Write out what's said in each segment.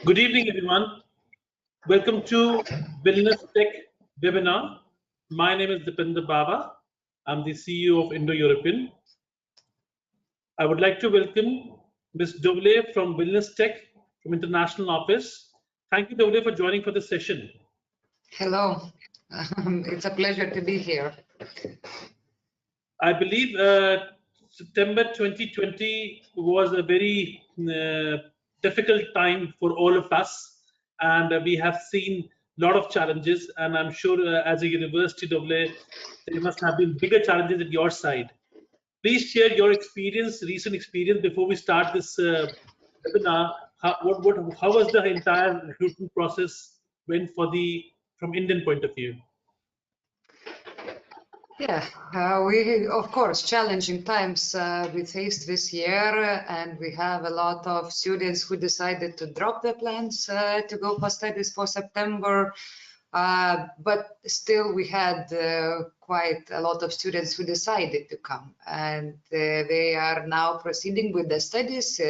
Good evening, everyone. Welcome to Vilnius Tech webinar. My name is Dipinder Baba. I'm the CEO of Indo-European. I would like to welcome Ms. Dovle from Vilnius Tech from International Office. Thank you, Dovle, for joining for this session. Hello. It's a pleasure to be here. I believe September 2020 was a very difficult time for all of us, and we have seen a lot of challenges, and I'm sure as a university, Dovle, there must have been bigger challenges at your side. Please share your experience, recent experience, before we start this webinar. How was the entire recruitment process went from Indian point of view? Yeah, we, of course, challenging times we faced this year, and we have a lot of students who decided to drop their plans to go for studies for September. But still, we had quite a lot of students who decided to come, and they are now proceeding with their studies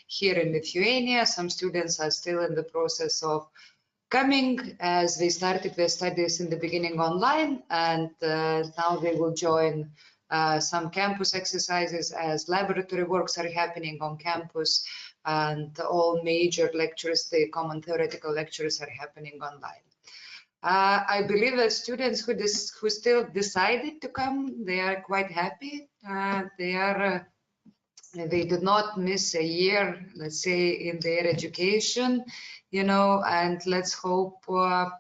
here in Lithuania. Some students are still in the process of coming, as they started their studies in the beginning online, and now they will join some campus exercises as laboratory works are happening on campus, and all major lectures, the common theoretical lectures, are happening online. I believe that students who still decided to come, they are quite happy. They did not miss a year, let's say, in their education, you know, and let's hope for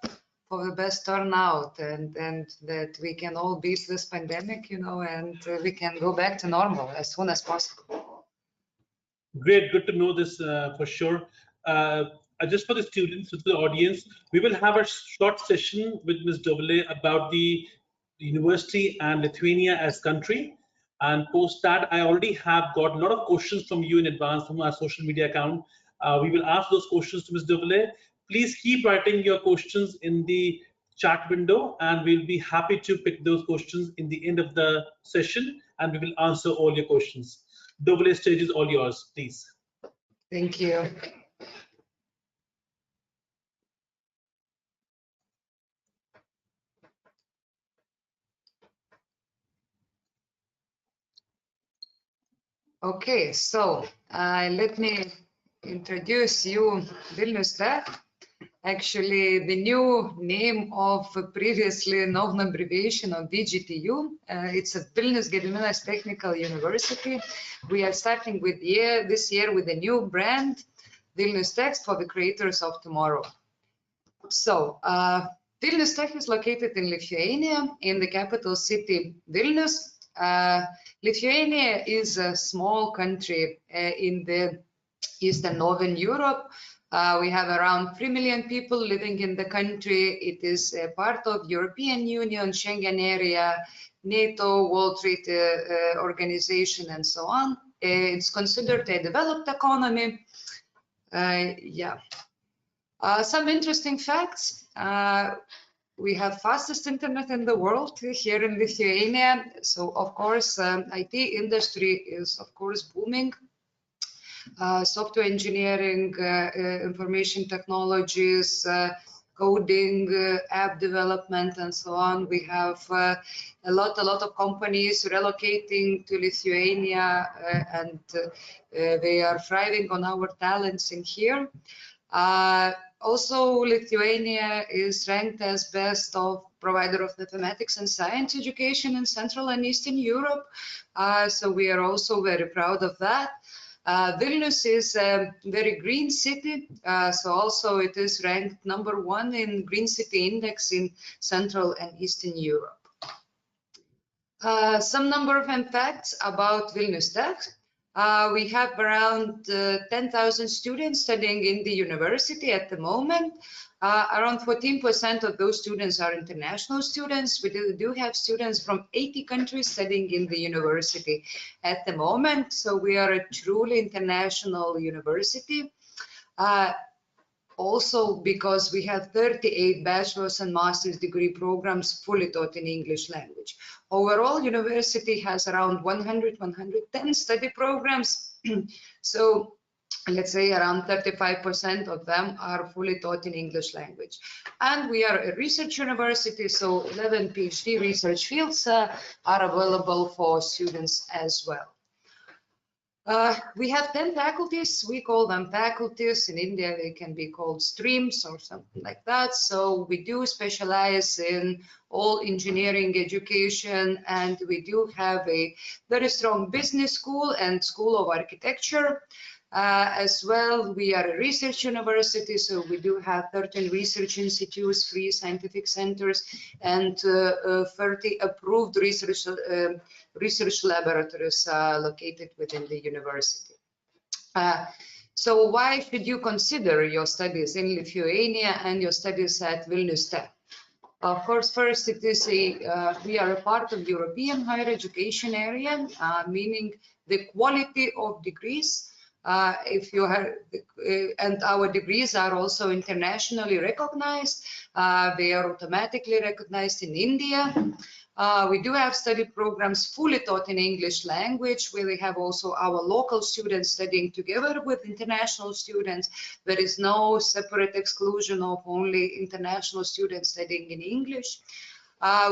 the best turnout, and that we can all beat this pandemic, you know, and we can go back to normal as soon as possible. Great, good to know this for sure. Just for the students, to the audience, we will have a short session with Ms. Dovle about the university and Lithuania as country. And post that, I already have got a lot of questions from you in advance from our social media account. We will ask those questions to Ms. Dovle. Please keep writing your questions in the chat window, and we'll be happy to pick those questions in the end of the session, and we will answer all your questions. Dovle, stage is all yours, please. Thank you. Okay, so let me introduce you Vilnius Tech. Actually, the new name of previously known abbreviation of VGTU. It's a Vilnius Gediminas Technical University. We are starting with this year with a new brand, Vilnius Tech for the creators of tomorrow. So, Vilnius Tech is located in Lithuania, in the capital city Vilnius. Lithuania is a small country in the Eastern Northern Europe. We have around 3 million people living in the country. It is a part of European Union, Schengen area, NATO, World Trade Organization, and so on. It's considered a developed economy. Some interesting facts. We have fastest internet in the world here in Lithuania. So, of course, IT industry is, of course, booming. Software engineering, information technologies, coding, app development, and so on. We have a lot of companies relocating to Lithuania, and they are thriving on our talents in here. Also, Lithuania is ranked as best of provider of mathematics and science education in Central and Eastern Europe. So we are also very proud of that. Vilnius is a very green city, so also it is ranked #1 in Green City Index in Central and Eastern Europe. Some number of facts about Vilnius Tech. We have around 10,000 students studying in the university at the moment. Around 14% of those students are international students. We do have students from 80 countries studying in the university at the moment. So we are a truly international university. Also because we have 38 bachelor's and master's degree programs fully taught in English language. Overall, university has around 110 study programs. So let's say around 35% of them are fully taught in English language. And we are a research university, so 11 PhD research fields are available for students as well. We have 10 faculties. We call them faculties. In India, they can be called streams or something like that. So we do specialize in all engineering education, and we do have a very strong business school and school of architecture. As well, we are a research university, so we do have 13 research institutes, 3 scientific centers, and 30 approved research laboratories located within the university. So why should you consider your studies in Lithuania and your studies at Vilnius Tech? Of course, first, it is we are a part of European higher education area, meaning the quality of degrees. If you have, and our degrees are also internationally recognized. They are automatically recognized in India. We do have study programs fully taught in English language, where we have also our local students studying together with international students. There is no separate exclusion of only international students studying in English.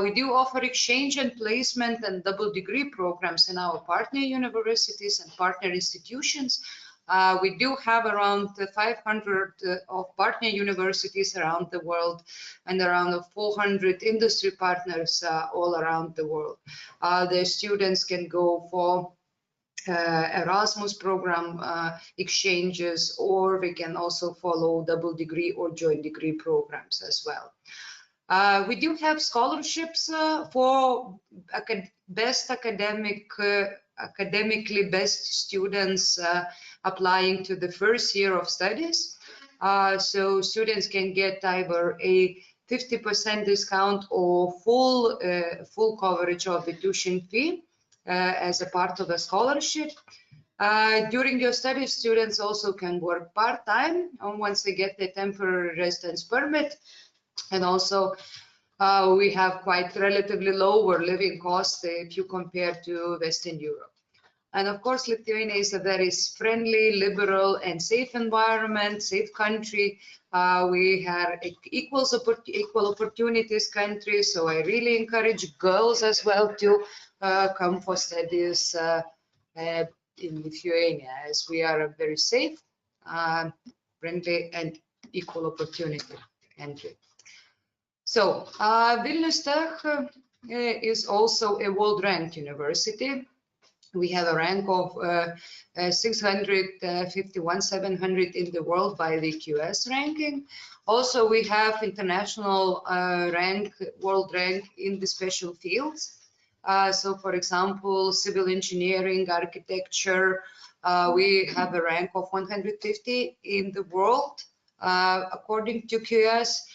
We do offer exchange and placement and double degree programs in our partner universities and partner institutions. We do have around 500 of partner universities around the world and around 400 industry partners all around the world. The students can go for Erasmus program exchanges, or we can also follow double degree or joint degree programs as well. We do have scholarships for best academically best students applying to the first year of studies. So students can get either a 50% discount or full coverage of the tuition fee as a part of a scholarship. During your studies, students also can work part-time once they get the temporary residence permit. And also we have quite relatively lower living costs if you compare to Western Europe. And of course, Lithuania is a very friendly, liberal, and safe environment, safe country. We have equal opportunities country, so I really encourage girls as well to come for studies in Lithuania, as we are a very safe, friendly, and equal opportunity country. So Vilnius Tech is also a world-ranked university. We have a rank of 651,700 in the world by the QS ranking. Also, we have international world rank in the special fields. So, for example, civil engineering, architecture, we have a rank of 150 in the world, according to QS.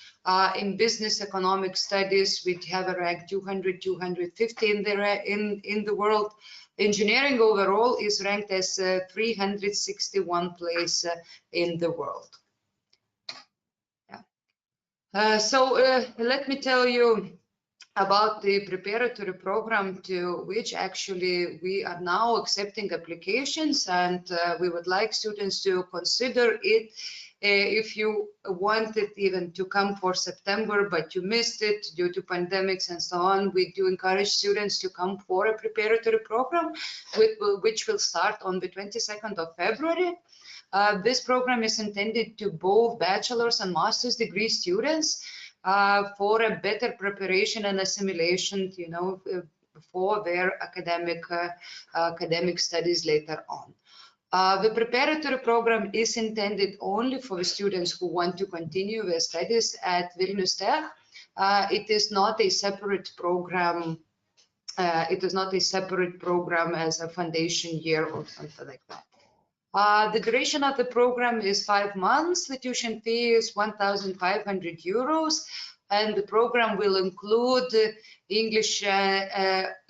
In business economic studies, we have a rank 200, 250 in the world. Engineering overall is ranked as 361 place in the world. Yeah. So let me tell you about the preparatory program, to which actually we are now accepting applications, and we would like students to consider it. If you wanted even to come for September, but you missed it due to pandemics and so on, we do encourage students to come for a preparatory program, which will start on the 22nd of February. This program is intended to both bachelor's and master's degree students for a better preparation and assimilation, you know, for their academic studies later on. The preparatory program is intended only for students who want to continue their studies at Vilnius Tech. It is not a separate program. It is not a separate program as a foundation year or something like that. The duration of the program is 5 months. The tuition fee is 1,500 euros. And the program will include English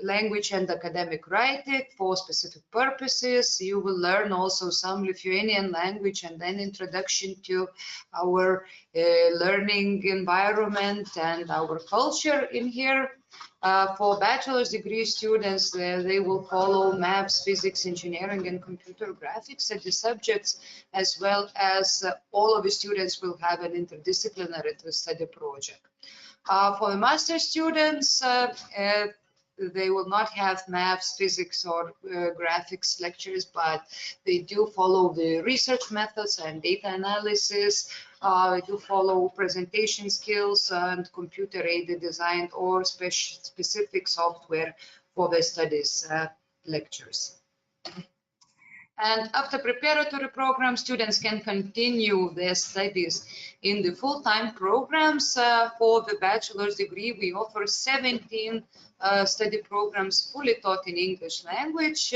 language and academic writing for specific purposes. You will learn also some Lithuanian language and then introduction to our learning environment and our culture in here. For bachelor's degree students, they will follow maths, physics, engineering, and computer graphics as the subjects, as well as all of the students will have an interdisciplinary study project. For the master's students, they will not have maths, physics, or graphics lectures, but they do follow the research methods and data analysis. They do follow presentation skills and computer-aided design or specific software for the studies lectures. And after preparatory program, students can continue their studies in the full-time programs. For the bachelor's degree, we offer 17 study programs fully taught in English language.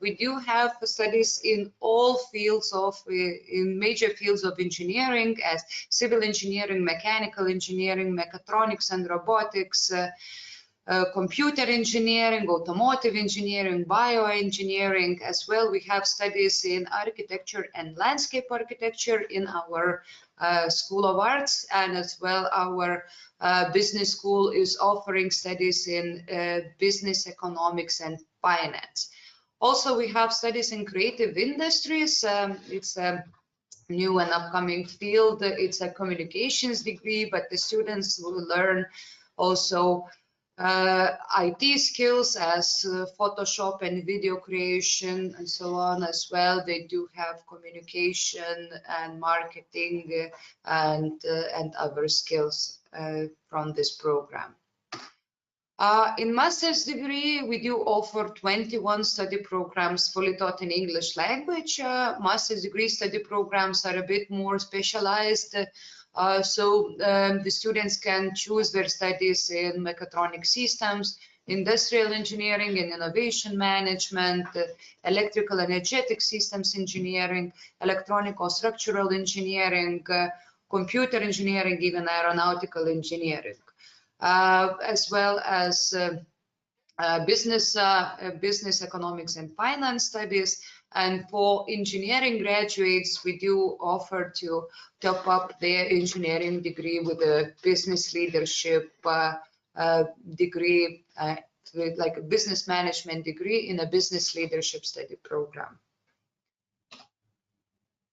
We do have studies in all fields of, in major fields of engineering, as civil engineering, mechanical engineering, mechatronics and robotics, computer engineering, automotive engineering, bioengineering. As well, we have studies in architecture and landscape architecture in our School of Arts, and as well our business school is offering studies in business economics and finance. Also, we have studies in creative industries. It's a new and upcoming field. It's a communications degree, but the students will learn also IT skills as Photoshop and video creation and so on as well. They do have communication and marketing and other skills from this program. In master's degree, we do offer 21 study programs fully taught in English language. Master's degree study programs are a bit more specialized. So the students can choose their studies in mechatronic systems, industrial engineering and innovation management, electrical energetic systems engineering, electronic or structural engineering, computer engineering, even aeronautical engineering, as well as business economics and finance studies. And for engineering graduates, we do offer to top up their engineering degree with a business leadership degree, like a business management degree in a business leadership study program.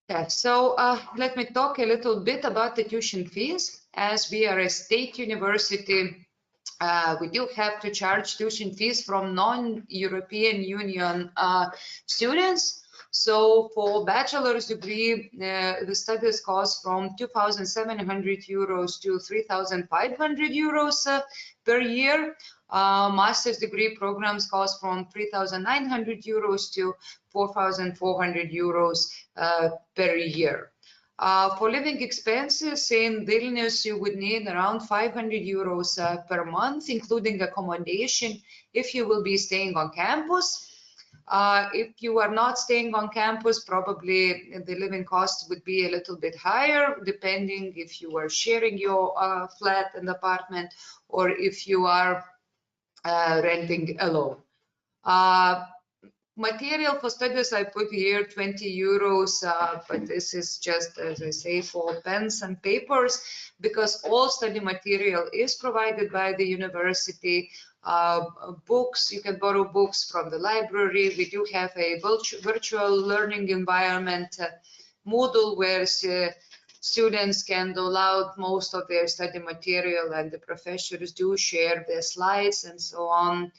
Yeah, so let me talk a little bit about the tuition fees. As we are a state university, we do have to charge tuition fees from non-European Union students. So for bachelor's degree, the studies cost from 2,700 euros to 3,500 euros per year. Master's degree programs cost from 3,900 euros to 4,400 euros per year. For living expenses in Vilnius, you would need around 500 euros per month, including accommodation, if you will be staying on campus. If you are not staying on campus, probably the living costs would be a little bit higher, depending if you are sharing your flat and apartment or if you are renting alone. Material for studies, I put here 20 euros, but this is just, as I say, for pens and papers, because all study material is provided by the university. Books, you can borrow books from the library. We do have a virtual learning environment, Moodle, where students can download most of their study material, and the professors do share their slides and so on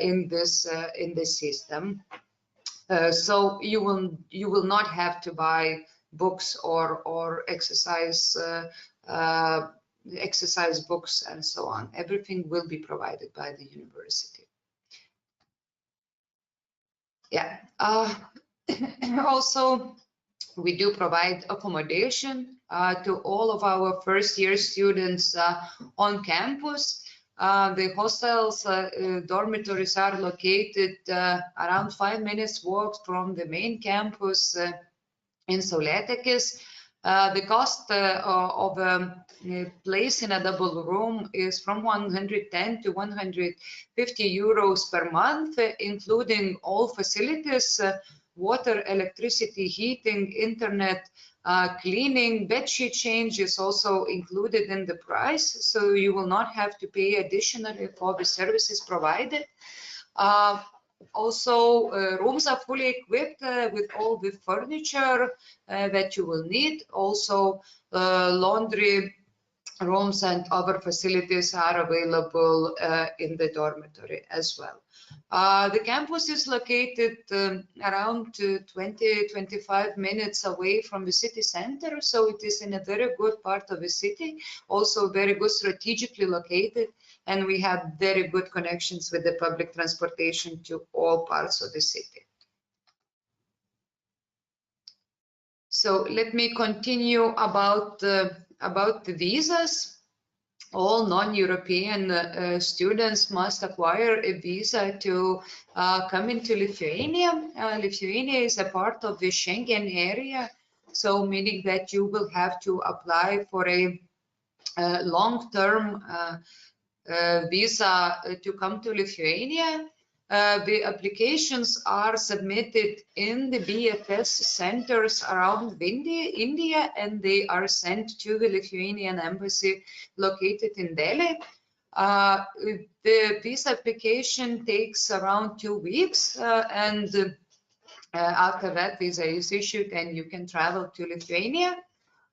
in this system. So you will not have to buy books or exercise books and so on. Everything will be provided by the university. Yeah. Also, we do provide accommodation to all of our first-year students on campus. The hostels, dormitories are located around 5 minutes walk from the main campus in Saulėtekis. The cost of a place in a double room is from 110 to 150 euros per month, including all facilities. water, electricity, heating, internet, cleaning, bedsheet change is also included in the price, so you will not have to pay additionally for the services provided. Also, rooms are fully equipped with all the furniture that you will need. Also, laundry rooms and other facilities are available in the dormitory as well. The campus is located around 20-25 minutes away from the city center, so it is in a very good part of the city, also very good strategically located, and we have very good connections with the public transportation to all parts of the city. So let me continue about the visas. All non-European students must acquire a visa to come into Lithuania. Lithuania is a part of the Schengen area, so meaning that you will have to apply for a long-term visa to come to Lithuania. The applications are submitted in the BFS centers around India, and they are sent to the Lithuanian embassy located in Delhi. The visa application takes around 2 weeks, and after that visa is issued and you can travel to Lithuania.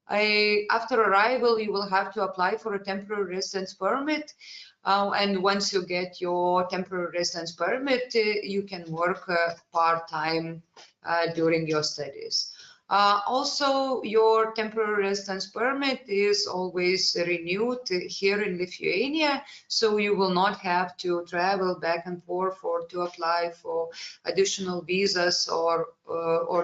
After arrival, you will have to apply for a temporary residence permit. And once you get your temporary residence permit, you can work part-time during your studies. Also, your temporary residence permit is always renewed here in Lithuania, so you will not have to travel back and forth or to apply for additional visas or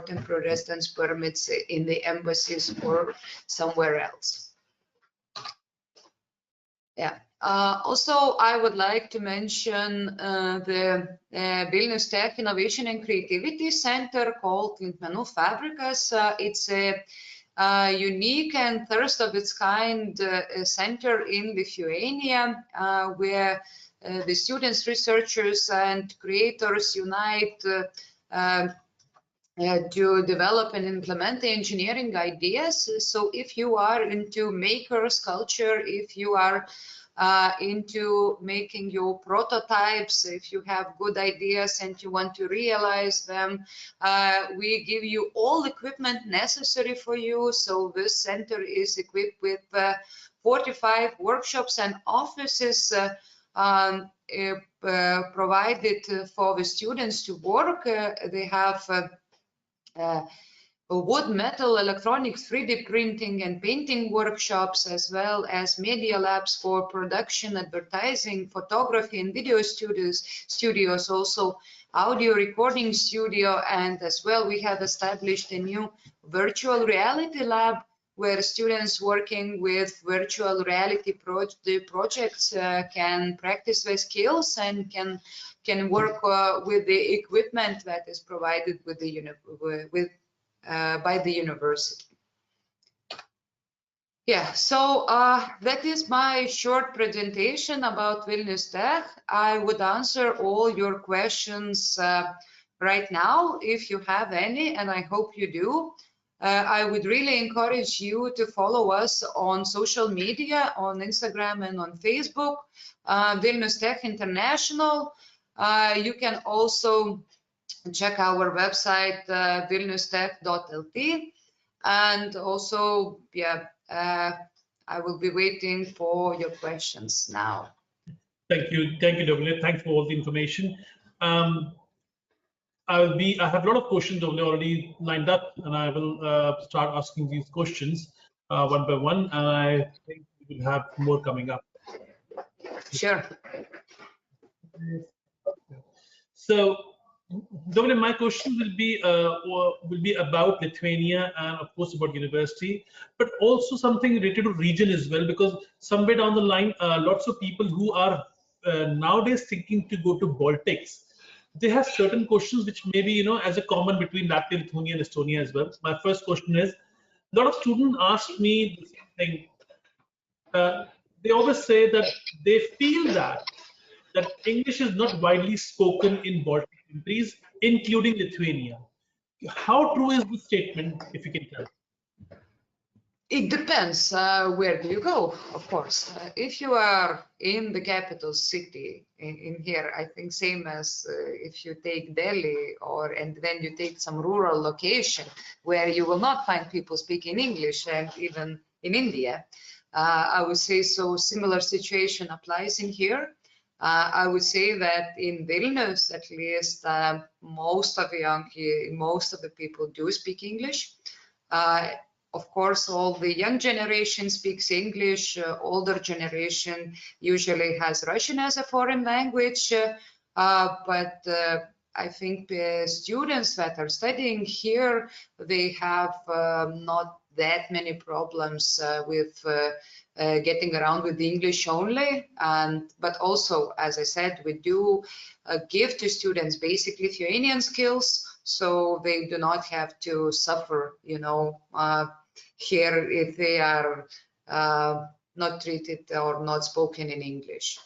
temporary residence permits in the embassies or somewhere else. Yeah. Also, I would like to mention the Vilnius Tech Innovation and Creativity Center called Linkmenų Fabrikas. It's a unique and first of its kind center in Lithuania where the students, researchers, and creators unite to develop and implement the engineering ideas. So if you are into makers culture, if you are into making your prototypes, if you have good ideas and you want to realize them, we give you all equipment necessary for you. So this center is equipped with 45 workshops and offices provided for the students to work. They have wood, metal, electronics, 3D printing and painting workshops, as well as media labs for production, advertising, photography and video studios, also audio recording studio, and as well we have established a new virtual reality lab where students working with virtual reality projects can practice their skills and can work with the equipment that is provided with the by the university. Yeah, so that is my short presentation about Vilnius Tech. I would answer all your questions right now if you have any, and I hope you do. I would really encourage you to follow us on social media, on Instagram and on Facebook, Vilnius Tech International. You can also check our website, vilniustech.lt, and also, yeah, I will be waiting for your questions now. Thank you, Dovile. Thanks for all the information. I have a lot of questions already lined up, and I will start asking these questions one by one, and I think we will have more coming up. Sure. So, Dovile, my question will be about Lithuania and of course about university, but also something related to region as well, because somewhere down the line, lots of people who are nowadays thinking to go to Baltics, they have certain questions which maybe, you know, as a common between Latvia, Lithuania, and Estonia as well. My first question is, a lot of students ask me the same thing. They always say that they feel that English is not widely spoken in Baltic countries, including Lithuania. How true is this statement, if you can tell? It depends where do you go, of course. If you are in the capital city, in here, I think same as if you take Delhi and then you take some rural location where you will not find people speaking English, and even in India, I would say so similar situation applies in here. I would say that in Vilnius, at least, most of the people do speak English. Of course, all the young generation speaks English. Older generation usually has Russian as a foreign language. But I think the students that are studying here, they have not that many problems with getting around with English only. But also, as I said, we do give to students basic Lithuanian skills, so they do not have to suffer, here if they are not treated or not spoken in English,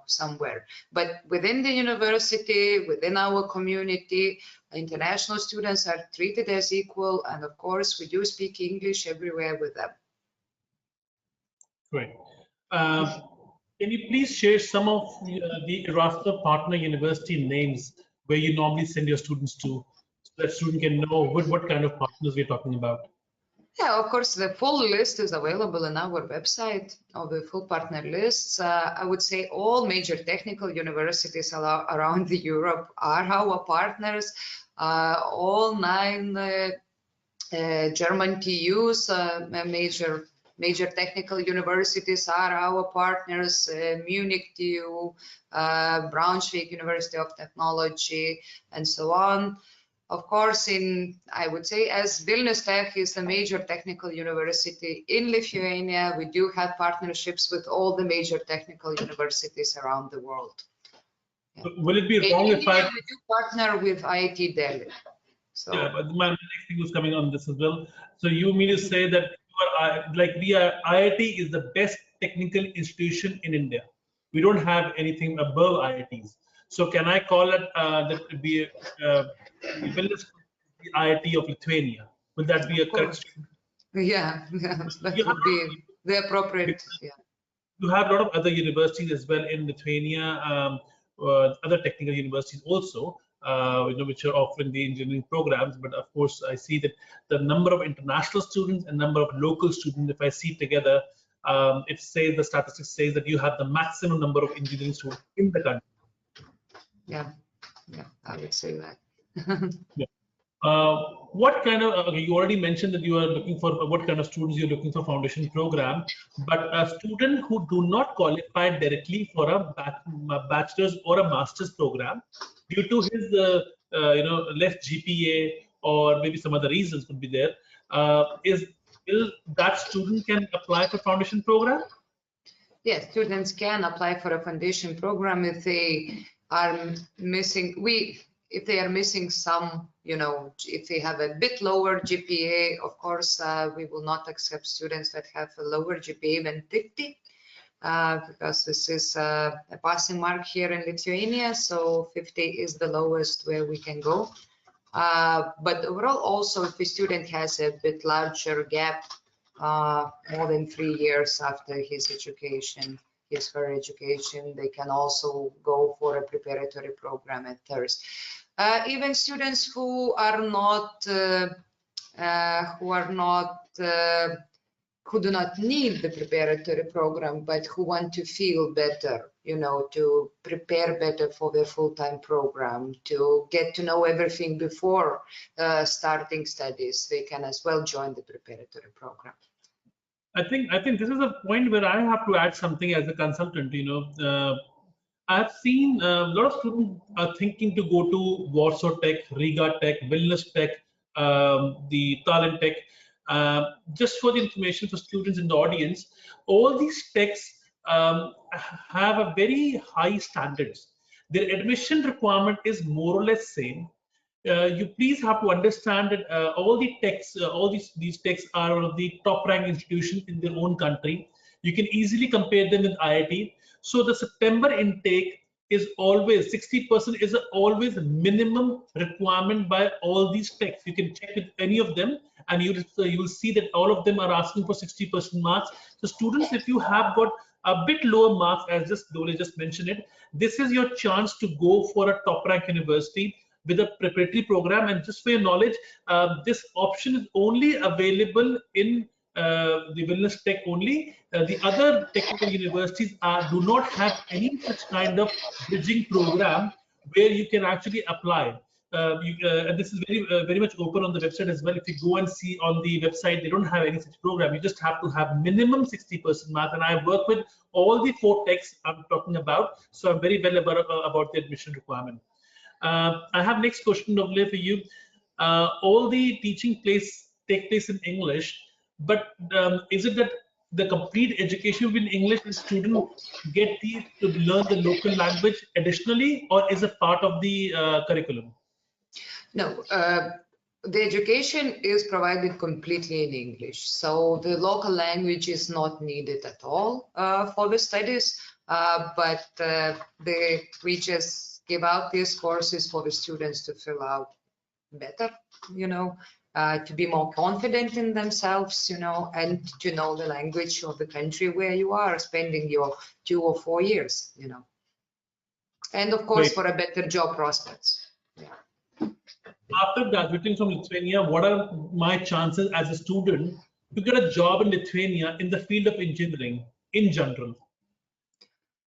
somewhere. But within the university, within our community, international students are treated as equal, and of course we do speak English everywhere with them. Great. Can you please share some of the Erasmus partner university names where you normally send your students to, so that student can know what kind of partners we're talking about? Yeah, of course, the full list is available on our website of the full partner lists. I would say all major technical universities around Europe are our partners. All 9 German TUs, major technical universities are our partners. Munich TU, Braunschweig University of Technology, and so on. Of course, I would say, as Vilnius Tech is a major technical university in Lithuania, we do have partnerships with all the major technical universities around the world. Yeah. Will it be wrong if we do partner with IIT Delhi? So. Yeah, but my next thing was coming on this as well. So you mean to say that IIT is the best technical institution in India? We don't have anything above IITs. So can I call it that be the IIT of Lithuania? Will that be a correct statement? Yeah, that would be the appropriate. Yeah. You have a lot of other universities as well in Lithuania, other technical universities also, which are offering the engineering programs. But of course, I see that the number of international students and number of local students, if I see together, the statistics says that you have the maximum number of engineering students in the country. Yeah, I would say that. Yeah. What kind of, you already mentioned that you are looking for what kind of students you're looking for foundation program, but a student who do not qualify directly for a bachelor's or a master's program due to his less GPA or maybe some other reasons could be there, that student can apply for foundation program? Yes, students can apply for a foundation program if they are missing, if they are missing some, if they have a bit lower GPA, of course, we will not accept students that have a lower GPA than 50, because this is a passing mark here in Lithuania, so 50 is the lowest where we can go. But overall, also, if a student has a bit larger gap, more than 3 years after his education, his her education, they can also go for a preparatory program at first. Even students who do not need the preparatory program, but who want to feel better, to prepare better for their full-time program, to get to know everything before starting studies, they can as well join the preparatory program. I think this is a point where I have to add something as a consultant. I've seen a lot of students are thinking to go to Warsaw Tech, Riga Tech, Vilnius Tech, the Tallinn Tech. Just for the information for students in the audience, all these techs have a very high standards. Their admission requirement is more or less same. You please have to understand that all the techs, all these techs are one of the top ranked institutions in their own country. You can easily compare them with IIT. So the September intake is always 60% is always minimum requirement by all these texts. You can check with any of them, and you will see that all of them are asking for 60% marks. So students, if you have got a bit lower marks, as Dole just mentioned it, this is your chance to go for a top rank university with a preparatory program. And just for your knowledge, this option is only available in the Vilnius Tech only. The other technical universities do not have any such kind of bridging program where you can actually apply. And this is very much open on the website as well. If you go and see on the website, they don't have any such program. You just have to have minimum 60% mark. And I work with all the 4 techs I'm talking about, so I'm very well about the admission requirement. I have next question, Dovle, for you. All the teaching take place in English, but is it that the complete education will be in English and students get to learn the local language additionally, or is it part of the curriculum? No, the education is provided completely in English, so the local language is not needed at all for the studies, but we just give out these courses for the students to fill out better, to be more confident in themselves, and to know the language of the country where you are spending your 2 or 4 years, and of course, for a better job prospects. Yeah. After graduating from Lithuania, what are my chances as a student to get a job in Lithuania in the field of engineering in general?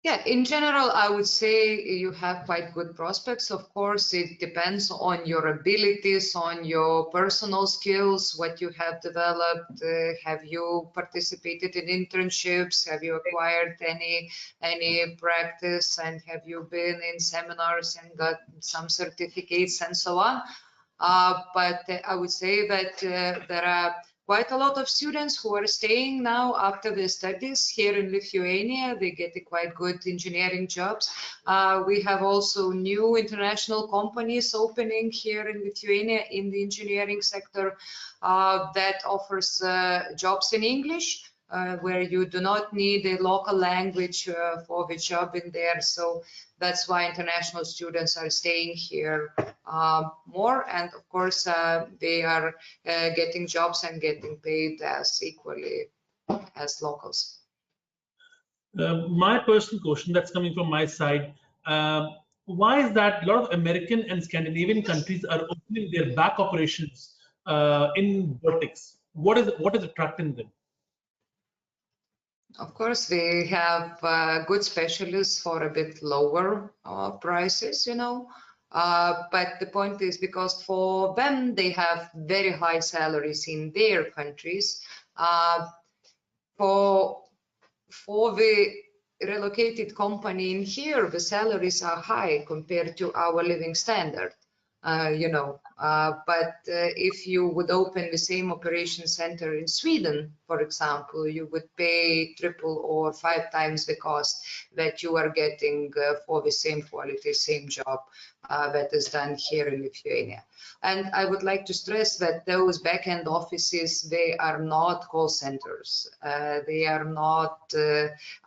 Yeah, in general, I would say you have quite good prospects. Of course, it depends on your abilities, on your personal skills, what you have developed. Have you participated in internships? Have you acquired any practice? And have you been in seminars and got some certificates and so on? But I would say that there are quite a lot of students who are staying now after their studies here in Lithuania. They get quite good engineering jobs. We have also new international companies opening here in Lithuania in the engineering sector that offers jobs in English, where you do not need a local language for the job in there. So that's why international students are staying here more, and of course they are getting jobs and getting paid as equally as locals. My personal question that's coming from my side, why is that a lot of American and Scandinavian countries are opening their back operations in Baltics? What is attracting them? Of course, they have good specialists for a bit lower prices, but the point is because for them, they have very high salaries in their countries. For the relocated company in here, the salaries are high compared to our living standard. But if you would open the same operation center in Sweden, for example, you would pay 3 or 5 times the cost that you are getting for the same quality, same job that is done here in Lithuania. And I would like to stress that those back-end offices, they are not call centers. They are not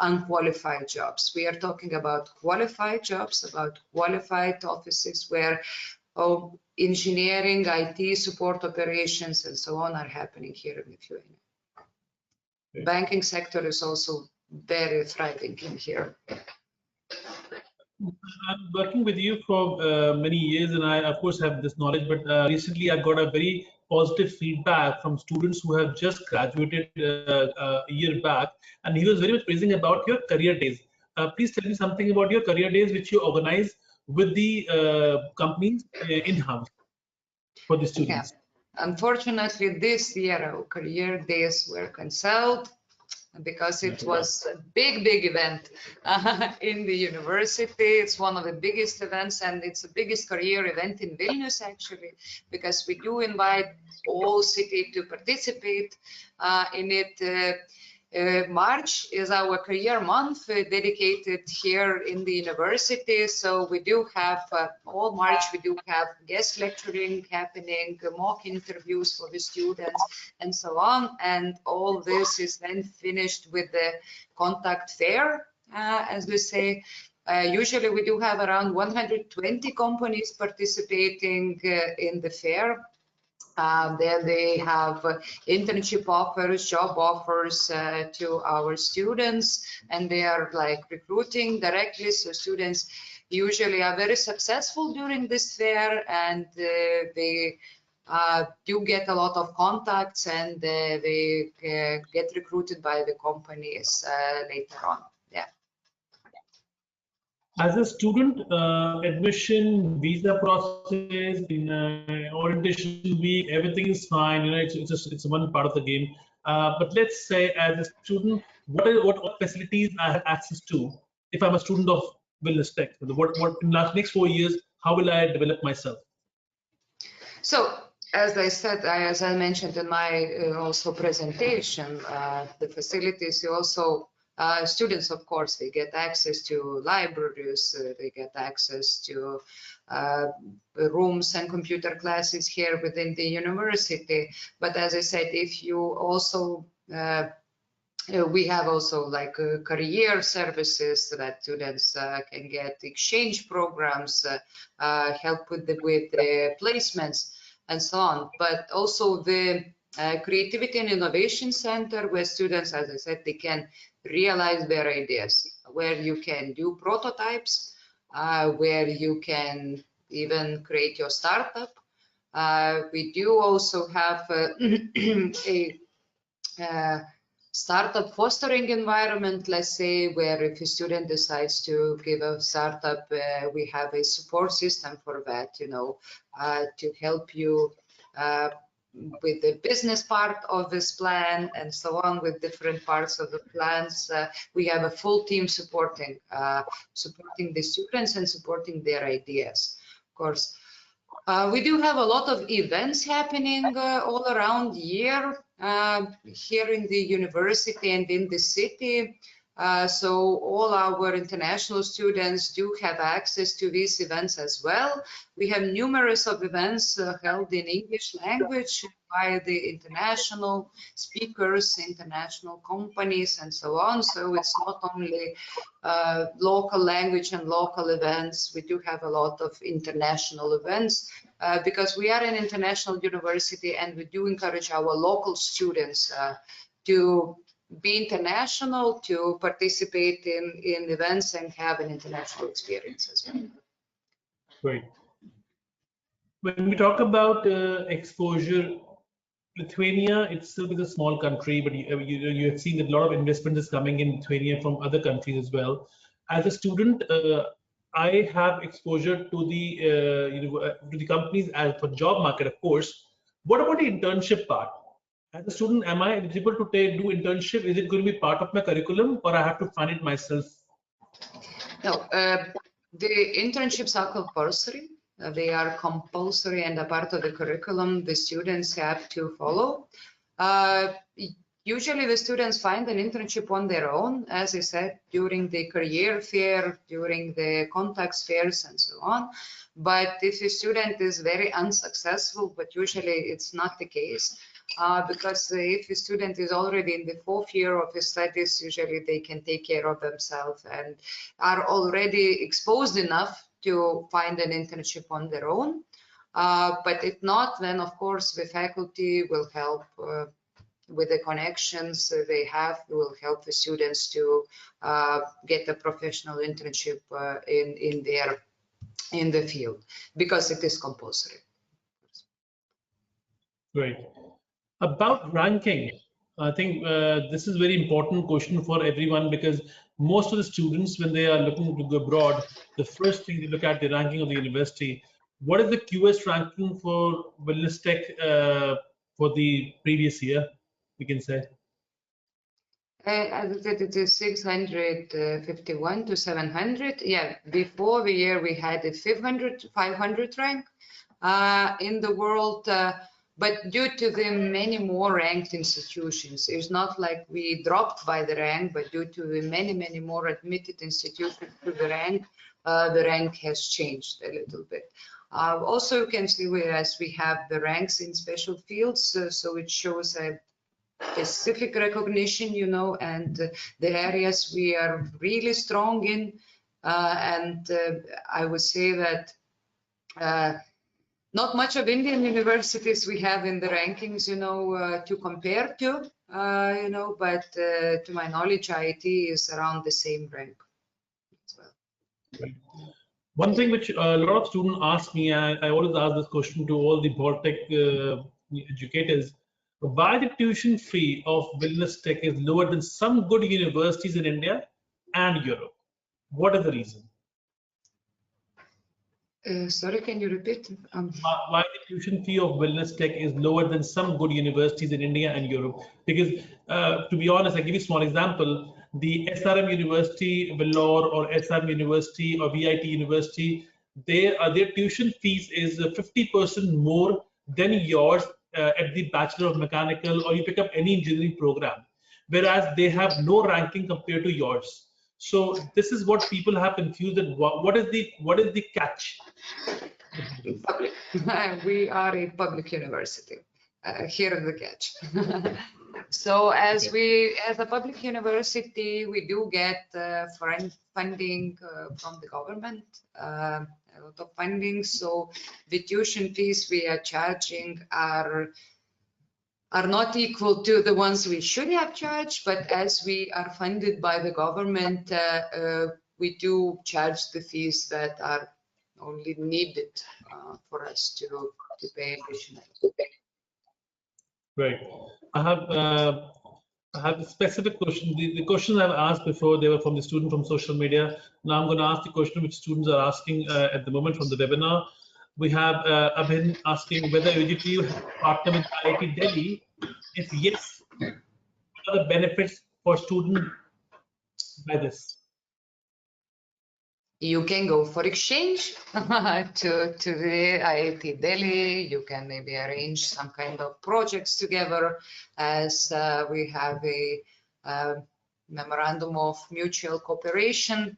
unqualified jobs. We are talking about qualified jobs, about qualified offices where engineering, IT, support operations, and so on are happening here in Lithuania. Okay. Banking sector is also very thriving in here. I'm working with you for many years, and I, of course, have this knowledge. But recently, I got a very positive feedback from students who have just graduated a year back, and he was very much praising about your career days. Please tell me something about your career days, which you organize with the companies in-house for the students. Yeah. Unfortunately, this year our career days were cancelled because it was a big event in the university. It's one of the biggest events, and it's the biggest career event in Vilnius, actually, because we do invite all city to participate in it. March is our career month dedicated here in the university. So we do have all March, we do have guest lecturing happening, mock interviews for the students and so on. And all this is then finished with the contact fair, as we say. Usually we do have around 120 companies participating in the fair. There they have internship offers, job offers to our students, and they are like recruiting directly. So students usually are very successful during this fair, and they do get a lot of contacts, and they get recruited by the companies later on. Yeah. As a student, admission, visa process, orientation week, everything is fine. It's one part of the game. But let's say, as a student, what facilities I have access to if I'm a student of Vilnius Tech? What in the next 4 years? How will I develop myself? So, as I said, as I mentioned in my also presentation, the facilities also. Students, of course, they get access to libraries, they get access to rooms and computer classes here within the university. But as I said, if you also, we have also like career services so that students can get exchange programs, help with the placements and so on. But also the Creativity and Innovation Center, where students, as I said, they can realize their ideas, where you can do prototypes, where you can even create your startup. We do also have a startup fostering environment, let's say, where if a student decides to give a startup, we have a support system for that, to help you with the business part of this plan and so on, with different parts of the plans. We have a full team supporting the students and supporting their ideas, of course. We do have a lot of events happening all around the year here in the university and in the city. So all our international students do have access to these events as well. We have numerous of events held in English language by the international speakers, international companies, and so on. So it's not only local language and local events. We do have a lot of international events because we are an international university, and we do encourage our local students to be international, to participate in events and have an international experience as well. Great. When we talk about exposure, Lithuania itself is a small country, but you have seen that a lot of investment is coming in Lithuania from other countries as well. As a student, I have exposure to the companies as for job market, of course. What about the internship part? As a student, am I eligible to do internship? Is it going to be part of my curriculum, or I have to find it myself? No, the internships are compulsory. They are compulsory and a part of the curriculum the students have to follow. Usually the students find an internship on their own, as I said, during the career fair, during the contacts fairs and so on. But if a student is very unsuccessful, but usually it's not the case, because if a student is already in the 4th year of his studies, usually they can take care of themselves and are already exposed enough to find an internship on their own. But if not, then of course the faculty will help with the connections they have, will help the students to get a professional internship in the field, because it is compulsory. Great. About ranking, I think this is a very important question for everyone, because most of the students, when they are looking to go abroad, the first thing they look at the ranking of the university. What is the QS ranking for Vilnius Tech for the previous year, we can say? As I said, it is 651 to 700. Yeah, before the year we had a 500 rank in the world. But due to the many more ranked institutions, it's not like we dropped by the rank, but due to the many more admitted institutions to the rank has changed a little bit. Also, you can see whereas we have the ranks in special fields, so it shows a specific recognition, and the areas we are really strong in. and I would say that not much of Indian universities we have in the rankings, to compare to, but to my knowledge, IIT is around the same rank as well. Right. One thing which a lot of students ask me, and I always ask this question to all the Baltic educators, why the tuition fee of Vilnius Tech is lower than some good universities in India and Europe? What is the reason? Sorry, can you repeat? Why the tuition fee of Vilnius Tech is lower than some good universities in India and Europe? Because to be honest, I give you a small example. The SRM University, Vellore, or SRM University, or VIT University, their tuition fees is 50% more than yours at the Bachelor of Mechanical, or you pick up any engineering program, whereas they have no ranking compared to yours. So this is what people have confused. That what is the catch? Public. We are a public university. Here is the catch. So as a public university, we do get funding from the government, a lot of funding. So the tuition fees we are charging are not equal to the ones we should have charged, but as we are funded by the government, we do charge the fees that are only needed for us to pay additional. Right. I have a specific question. The questions I've asked before, they were from the student from social media. Now I'm going to ask the question which students are asking at the moment from the webinar. We have Abhin asking whether UGTU has partnered with IIT Delhi. If yes, what are the benefits for students by this? You can go for exchange to the IIT Delhi. You can maybe arrange some kind of projects together, as we have a memorandum of mutual cooperation,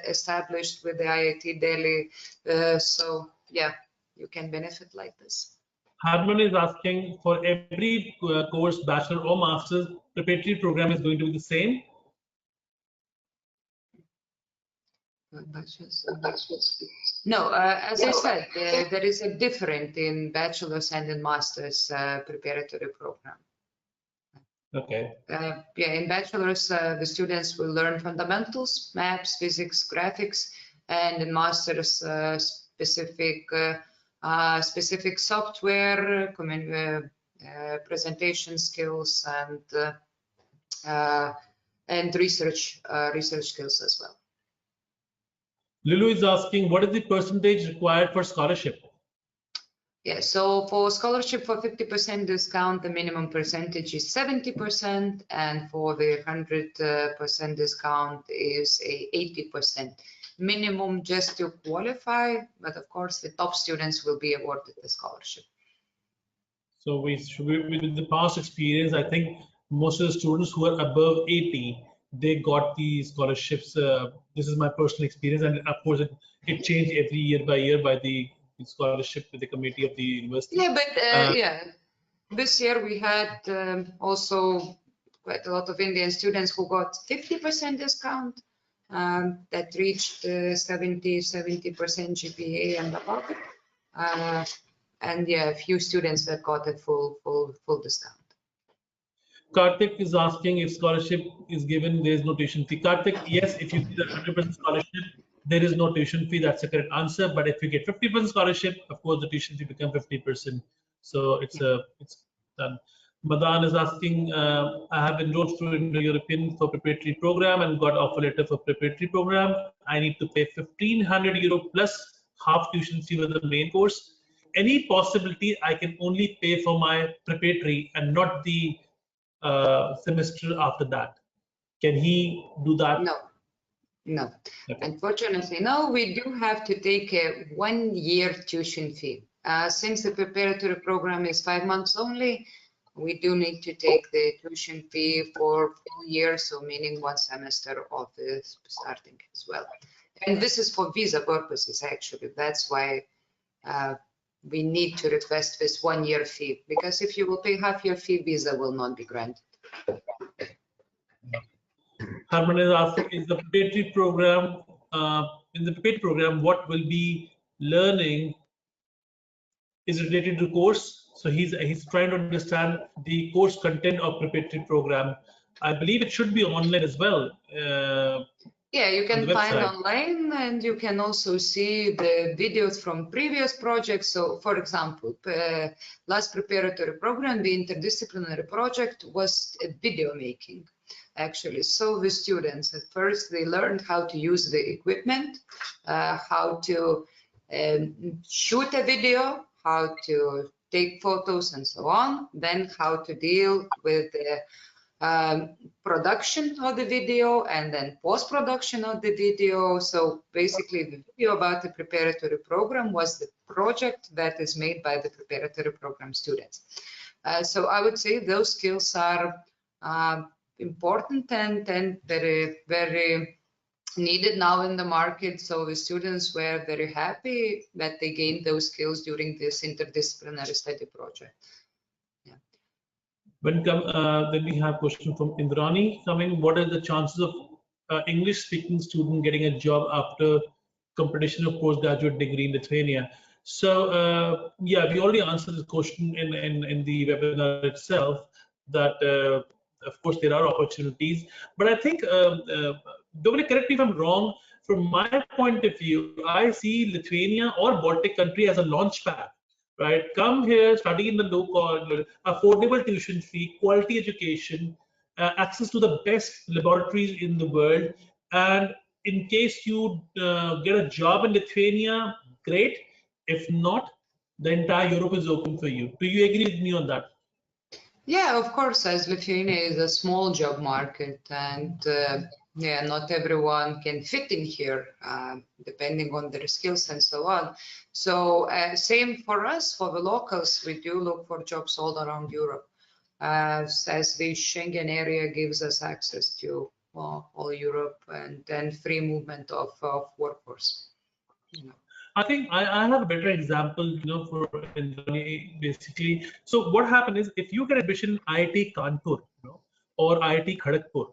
established with the IIT Delhi. So yeah, you can benefit like this. Harman is asking, for every course, bachelor or master's, preparatory program is going to be the same. No, as I said, there is a difference in bachelor's and in master's preparatory program. Okay. Yeah, in bachelor's, the students will learn fundamentals, maths, physics, graphics, and in master's, specific software, presentation skills, and research skills as well. Lulu is asking, what is the percentage required for scholarship? Yeah, so for scholarship for 50% discount, the minimum percentage is 70%, and for the 100% discount is 80% minimum just to qualify. But of course, the top students will be awarded the scholarship. So with the past experience, I think most of the students who are above 80, they got the scholarships. This is my personal experience, and of course, it changed every year by the scholarship with the committee of the university. Yeah, but yeah, this year we had also quite a lot of Indian students who got 50% discount that reached 70% GPA and above, and yeah, a few students that got a full discount. Karthik is asking if scholarship is given, there is no tuition fee. Karthik, yes, if you get a 100% scholarship, there is no tuition fee. That's the correct answer. But if you get 50% scholarship, of course, the tuition fee becomes 50%. So it's done. Madan is asking, I have enrolled through Indo-European for preparatory program and got offer letter for preparatory program. I need to pay 1,500 euro plus half tuition fee for the main course. Any possibility I can only pay for my preparatory and not the semester after that? Can he do that? No. Okay. Unfortunately, no. We do have to take a 1-year tuition fee. Since the preparatory program is 5 months only, we do need to take the tuition fee for full year, so meaning 1 semester of the starting as well. And this is for visa purposes, actually. That's why we need to request this 1-year fee, because if you will pay half your fee, visa will not be granted. Harman is asking, is the preparatory program in the preparatory program, what will be learning is related to course. So he's trying to understand the course content of preparatory program. I believe it should be online as well. Yeah, you can find website. online, and you can also see the videos from previous projects. So, for example, last preparatory program, the interdisciplinary project was video making, actually. So the students, at first, they learned how to use the equipment, how to shoot a video, how to take photos and so on, then how to deal with the production of the video and then post-production of the video. So basically the video about the preparatory program was the project that is made by the preparatory program students. So I would say those skills are important and very, very needed now in the market. So the students were very happy that they gained those skills during this interdisciplinary study project. Then we have question from Indrani coming. What are the chances of English-speaking student getting a job after completion of postgraduate degree in Lithuania? So yeah, we already answered this question in the webinar itself. That of course there are opportunities, but I think Dominic, correct me if I'm wrong. From my point of view, I see Lithuania or Baltic country as a launch pad. Right, come here, study in the low-cost, affordable tuition fee, quality education, access to the best laboratories in the world, and in case you get a job in Lithuania, great. If not, the entire Europe is open for you. Do you agree with me on that? Yeah, of course, as Lithuania is a small job market, and yeah, not everyone can fit in here, depending on their skills and so on. So same for us, for the locals, we do look for jobs all around Europe, as the Schengen area gives us access to all Europe and then free movement of workforce. You know. I think I have a better example, for Indrani, basically. So what happened is, if you get admission in IIT Kanpur, or IIT Kharagpur,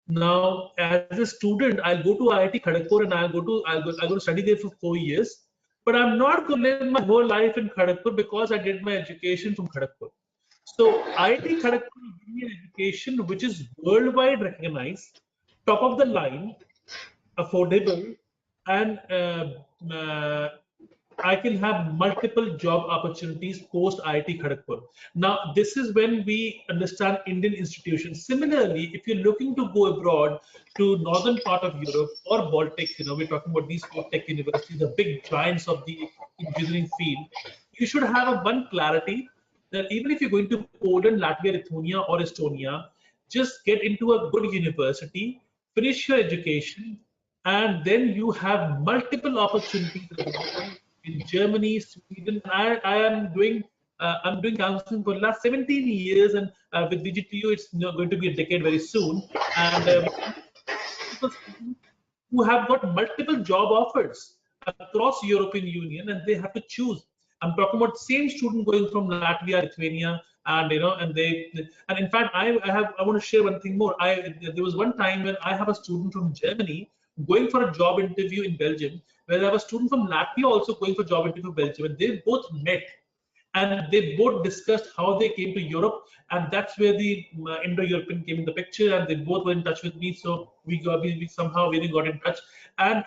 now as a student, I'll go to IIT Kharagpur and I'll go to study there for 4 years. But I'm not going to live my whole life in Kharagpur because I did my education from Kharagpur. So IIT Kharagpur will give me an education which is worldwide recognized, top of the line, affordable, and I can have multiple job opportunities post IIT Kharagpur. Now, this is when we understand Indian institutions. Similarly, if you're looking to go abroad to northern part of Europe or Baltics, we're talking about these 4 tech universities, the big giants of the engineering field, you should have one clarity that even if you're going to Poland, Latvia, Lithuania, or Estonia, just get into a good university, finish your education, and then you have multiple opportunities available in Germany, Sweden. I am doing I'm doing counseling for the last 17 years, and with VGTU, it's going to be a decade very soon. And who have got multiple job offers across European Union, and they have to choose. I'm talking about same student going from Latvia, Lithuania, and and in fact, I want to share one thing more. There was one time when I have a student from Germany going for a job interview in Belgium, where I have a student from Latvia also going for job interview in Belgium, and they both met. And they both discussed how they came to Europe, and that's where the Indo-European came in the picture, and they both were in touch with me. So we somehow really got in touch, and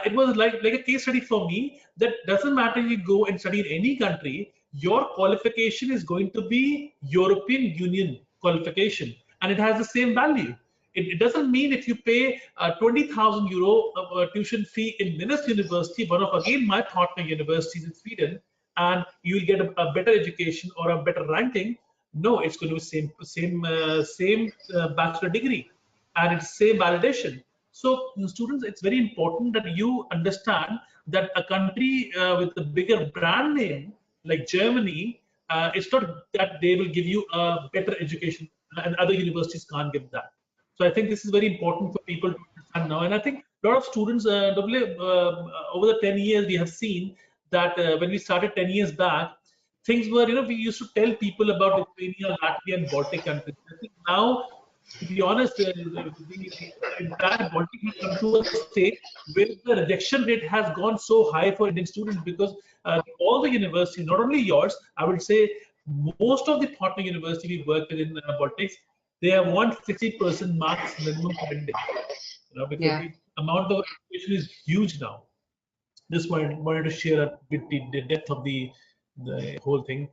it was like a case study for me. That doesn't matter if you go and study in any country, your qualification is going to be European Union qualification, and it has the same value. It doesn't mean if you pay 20,000 euro tuition fee in Linus University, one of again my partner universities in Sweden, and you will get a better education or a better ranking. No, it's going to be same bachelor degree, and it's same validation. So students, it's very important that you understand that a country with a bigger brand name like Germany, it's not that they will give you a better education, and other universities can't give that. So I think this is very important for people to understand now. And I think a lot of students, over the 10 years, we have seen that when we started 10 years back, things were, we used to tell people about Lithuania, Latvia, and Baltic countries. I think now To be honest, the entire Baltic has come to a state where the rejection rate has gone so high for Indian students because all the universities, not only yours, I would say most of the partner universities we work with in Baltics, they have 160% marks minimum pending. Because Yeah. the amount of education is huge now. Just wanted to share a bit the depth of the whole thing.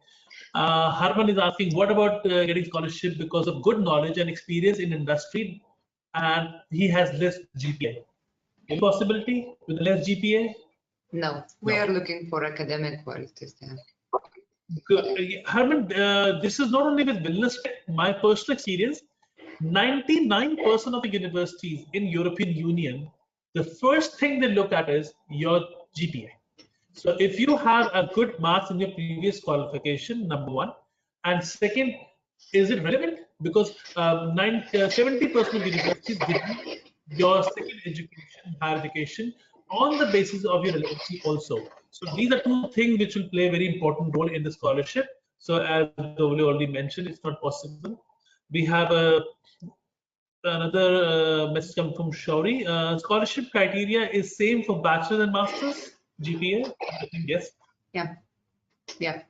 Harman is asking, what about getting scholarship because of good knowledge and experience in industry, and he has less GPA? Any possibility with less GPA? No, we are looking for academic qualities. Yeah. Harman, this is not only with Vilnius Tech. My personal experience, 99% of the universities in European Union, the first thing they look at is your GPA. So if you have a good marks in your previous qualification, number one, and second, is it relevant? Because 70% of universities give you your second education, higher education, on the basis of your relevancy also. So these are two things which will play a very important role in the scholarship. So as Dovle already mentioned, it's not possible. We have another message come from Shauri. Scholarship criteria is same for bachelor's and master's GPA? I think yes. Yeah. Yeah.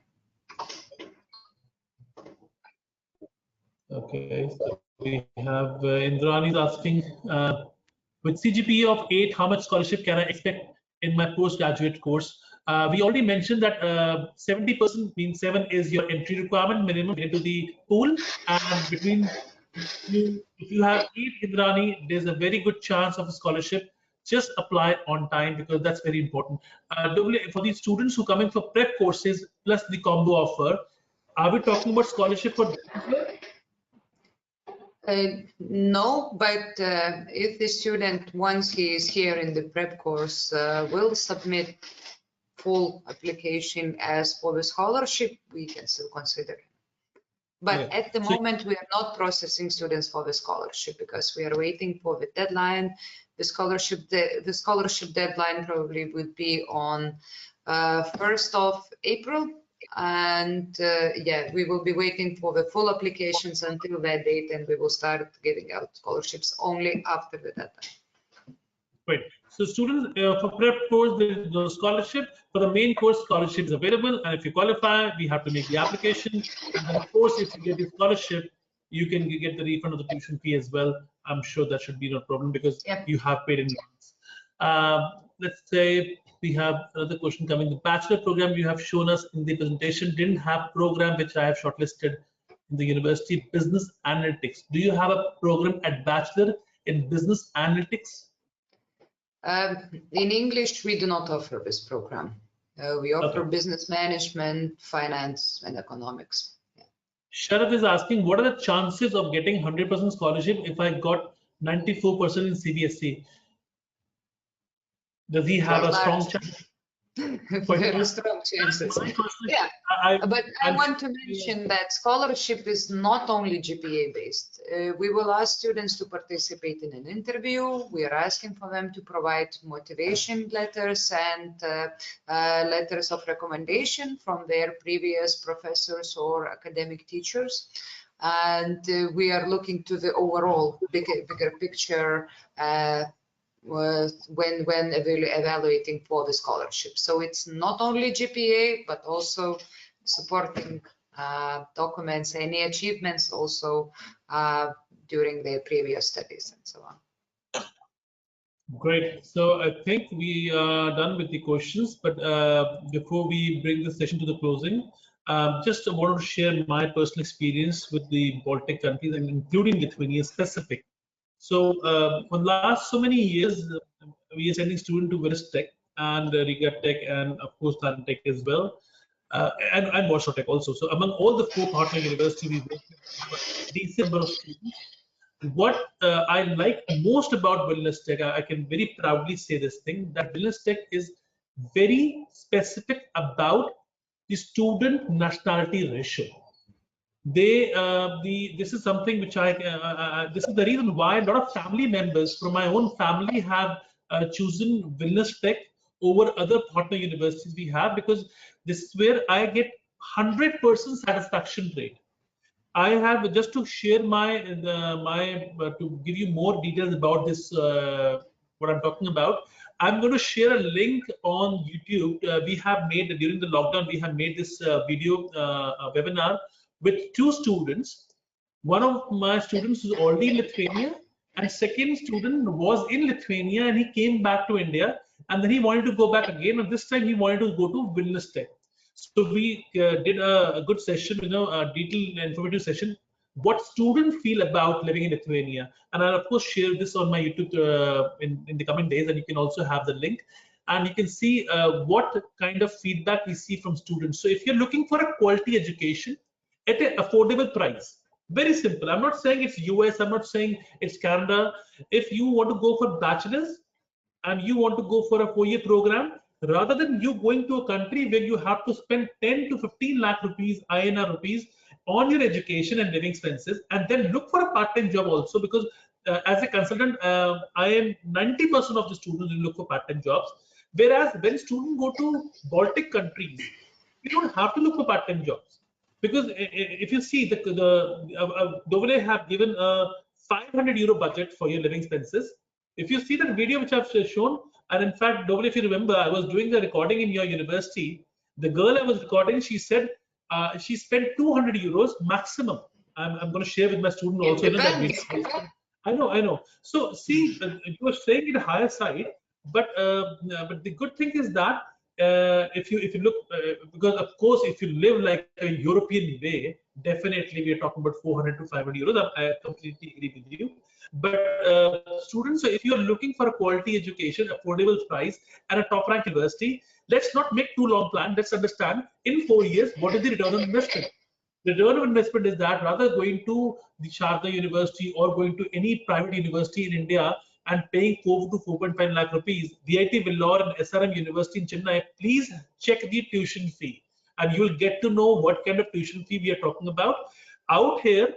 Okay, so we have Indrani is asking, with CGPA of 8, how much scholarship can I expect in my postgraduate course? We already mentioned that 70% means 7 is your entry requirement minimum into the pool, and between if you have 8 Indrani, there's a very good chance of a scholarship. Just apply on time because that's very important. For these students who come in for prep courses plus the combo offer, are we talking about scholarship for them as well? No, but if the student, once he is here in the prep course, will submit full application as for the scholarship, we can still consider it. But Okay. at the moment, we are not processing students for the scholarship because we are waiting for the deadline. The scholarship deadline probably would be on 1st of April. And yeah, we will be waiting for the full applications until that date, and we will start giving out scholarships only after the deadline. Great. So students, for prep course, there is no scholarship. For the main course, scholarship is available. And if you qualify, we have to make the application. And then of course, if you get the scholarship, you can get the refund of the tuition fee as well. I'm sure that should be no problem because you have paid in advance. Let's say we have another question coming. The bachelor program you have shown us in the presentation didn't have program which I have shortlisted in the university, business analytics. Do you have a program at bachelor in business analytics? In English, we do not offer this program. We offer business management, finance, and economics. Yeah. Sharad is asking, what are the chances of getting 100% scholarship if I got 94% in CBSE? Does he have a strong chance? Very strong chances. Yeah, but I want to mention that scholarship is not only GPA based. We will ask students to participate in an interview. We are asking for them to provide motivation letters and letters of recommendation from their previous professors or academic teachers. And we are looking to the overall bigger picture when evaluating for the scholarship. So it's not only GPA, but also supporting documents, any achievements also during their previous studies and so on. Great. So I think we are done with the questions, but before we bring the session to the closing, just wanted to share my personal experience with the Baltic countries and including Lithuania specific. So for the last so many years, we are sending students to Vilnius Tech and Riga Tech and of course Tallinn Tech as well, and Warsaw Tech also. So among all the 4 partner universities, we work with a decent number of students. What I like most about Vilnius Tech, I can very proudly say this thing, that Vilnius Tech is very specific about the student nationality ratio. This is something which this is the reason why a lot of family members from my own family have chosen Vilnius Tech over other partner universities we have, because this is where I get 100% satisfaction rate. I have just to share to give you more details about this, what I'm talking about. I'm going to share a link on YouTube. We have made during the lockdown. We have made this video webinar with two students. One of my students is already in Lithuania, and second student was in Lithuania and he came back to India, and then he wanted to go back again, and this time he wanted to go to Vilnius Tech. So we did a good session, a detailed informative session. What students feel about living in Lithuania, and I'll of course share this on my YouTube in the coming days, and you can also have the link, and you can see what kind of feedback we see from students. So if you're looking for a quality education at an affordable price, very simple. I'm not saying it's US. I'm not saying it's Canada. If you want to go for bachelor's and you want to go for a 4-year program, rather than you going to a country where you have to spend 10 to 15 lakh rupees, INR rupees, on your education and living expenses, and then look for a part-time job also, because as a consultant, I am 90% of the students will look for part-time jobs. Whereas when students go to Baltic countries, you don't have to look for part-time jobs, because if you see Dovile have given a 500 euro budget for your living expenses. If you see that video which I've shown, and in fact, Dovile, if you remember, I was doing the recording in your university. The girl I was recording, she said she spent 200 euros maximum. I'm going to share with my student also. It depends. I know. So see, you were saying it higher side, but the good thing is that if you look, because of course, if you live like a European way, definitely we are talking about 400 to 500 euros. I completely agree with you. But students, so if you are looking for a quality education, affordable price, and a top-ranked university, let's not make too long plan. Let's understand in 4 years what is the return on investment. The return on investment is that rather going to the Sharda University or going to any private university in India and paying 4 to 4.5 lakh rupees, VIT Vellore and SRM University in Chennai, please check the tuition fee, and you will get to know what kind of tuition fee we are talking about. Out here,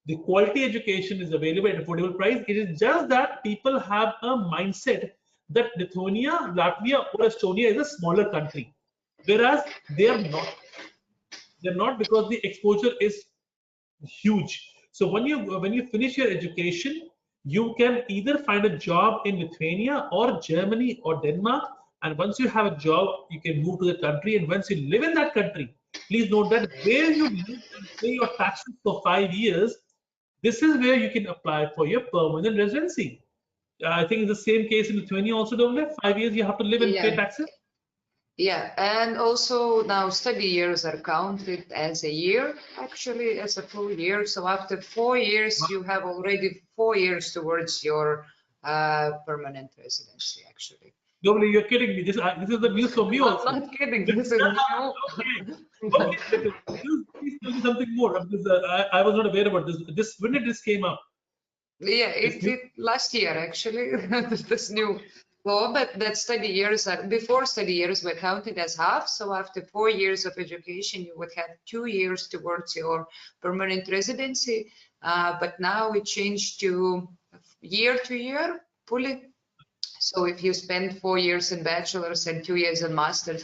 the quality education is available at affordable price. It is just that people have a mindset that Lithuania, Latvia, or Estonia is a smaller country, whereas they are not. They're not, because the exposure is huge. So when you finish your education, you can either find a job in Lithuania or Germany or Denmark, and once you have a job, you can move to the country. And once you live in that country, please note that where you live and pay your taxes for 5 years, this is where you can apply for your permanent residency. I think it's the same case in Lithuania also, don't they? 5 years you have to live and pay taxes. Yeah, and also now study years are counted as a year, actually as a full year. So after 4 years, you have already 4 years towards your permanent residency, actually. No, you're kidding me. This is the news for me also. I'm not kidding. This is new. Okay. Please tell me something more, because I was not aware about this. When did this came up? Yeah, it last year actually. This new law, but that study years are before study years were counted as half. So after 4 years of education, you would have 2 years towards your permanent residency. But now it changed to year fully. So if you spend 4 years in bachelor's and 2 years in master's,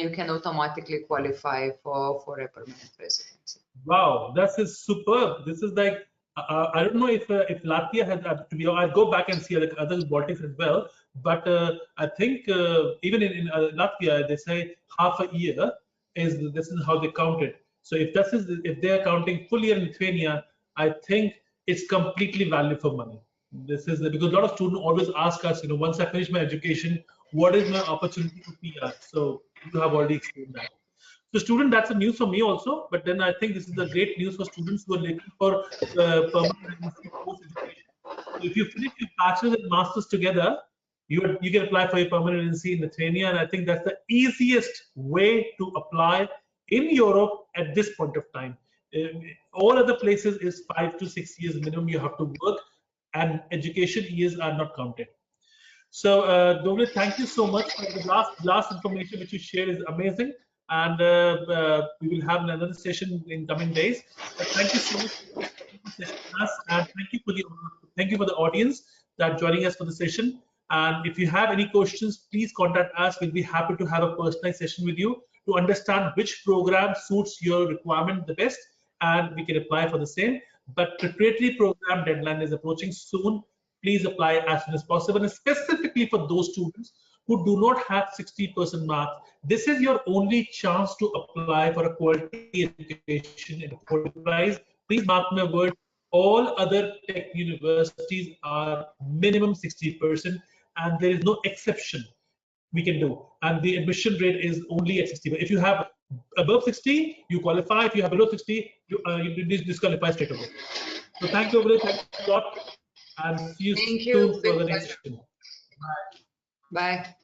you can automatically qualify for a permanent residency. Wow, that is superb. This is like, I don't know if Latvia has, to be, I'll go back and see like other Baltics as well. But I think even in Latvia, they say half a year this is how they count it. So if they are counting full year in Lithuania, I think it's completely value for money. This is because a lot of students always ask us, once I finish my education, what is my opportunity to PR? So you have already explained that. So student, that's a news for me also, but then I think this is the great news for students who are looking for permanent residency post education. So if you finish your bachelor's and master's together, you can apply for your permanent residency in Lithuania, and I think that's the easiest way to apply in Europe at this point of time. All other places is 5 to 6 years minimum you have to work, and education years are not counted. So, Dovile, thank you so much for the last information which you shared is amazing, and we will have another session in coming days. But thank you so much for us, and thank you for the audience that joining us for the session. And if you have any questions, please contact us. We'll be happy to have a personalized session with you to understand which program suits your requirement the best, and we can apply for the same. But preparatory program deadline is approaching soon. Please apply as soon as possible, and specifically for those students who do not have 60% marks. This is your only chance to apply for a quality education in affordable price. Please mark my word, all other tech universities are minimum 60%, and there is no exception we can do. And the admission rate is only at 60. But if you have above 60, you qualify. If you have below 60, you disqualify straight away. So thank you, everybody. Thanks a lot. And see you soon for the next session. Bye.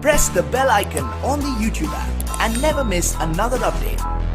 Press the bell icon on the YouTube app and never miss another update.